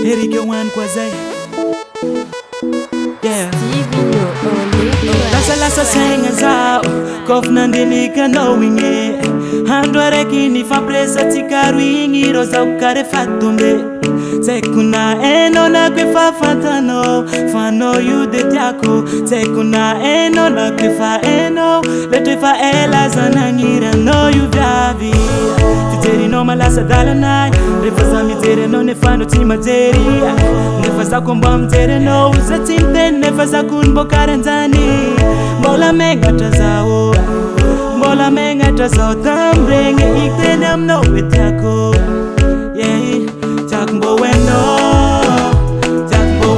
Erike wan kwa zay. Yeah. Lasa senga zao kof nandilika knowing it. Handware kini fa presa tikaruingi rosa ukare fatumbe. Tekuna eno na kwe fa fantano fano you de tiako. Tekuna eno na kwe fa eno letwe fa ela zanangira no you vyavi. Titeri no malasa dalanai refaza mitere no nefano timateri. Nefaza komba mtere no uza timte nefaza kunbo karenzani. Mola menga tazao Mola menga tazao tambrenge iktenem no wetiako. Yeah, takmbo weno Takmbo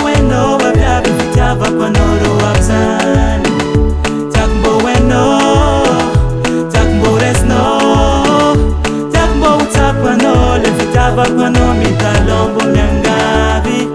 weno Wabyabi vitava kwa noro wapsan. Takmbo weno Takmbo resno Takmbo utakwa no le vitava kwa no mitalombo myangabi.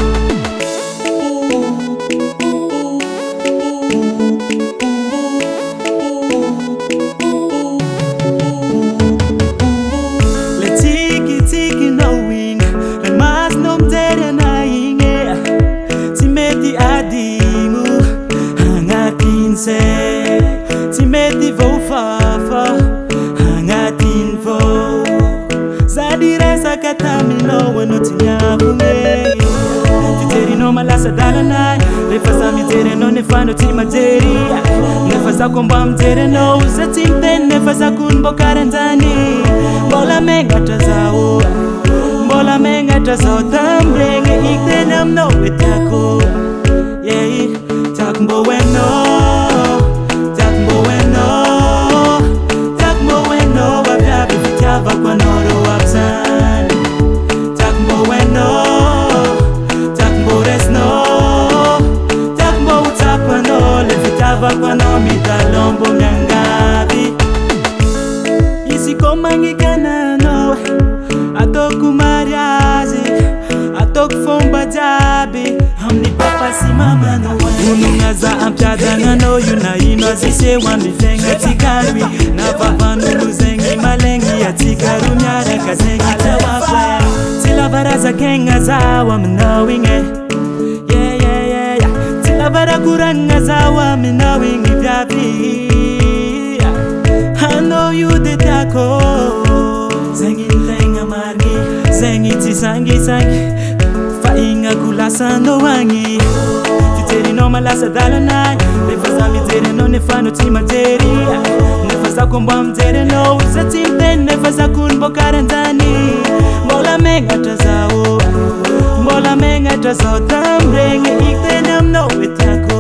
Timeti vo fafa hangatin vo zadire sakatami no weno tinyakunge. Titeri no malasa dalanai refaza mitere no nefano timateri. Nefaza komba mtere no uza timte nefaza kunbo karenzani. Mola menga tazao tambrenge iktenem no wetiako. Yeah, takmbo weno kwa noro wapsan. Takmbo weno Takmbo resno Takmbo utakwa no le vitava kwa no mitalombo myangabi. Isi komangikana no atoku mariazi atoku fomba jabi. Hamni papa si mama no one. Unungaza amchadanga no yuna ino zise wambifenga tikarwi. Na papa nulu zengi malengi ya tikaru nyara kazengi tawakwe. Tila baraza kenga zawa knowing it. Yeah. Tila bara kuranga zawa knowing it vyabi. I know you did tako. Zengi ntenga margi zengi tisangi fainga kulasa no wangi. Titeri no malasa dalanai refaza mitere no nefano timateri. Nefaza komba mtere no uza timte nefaza kunbo karenzani. Mola menga tazao tambrenge iktenem no wetiako.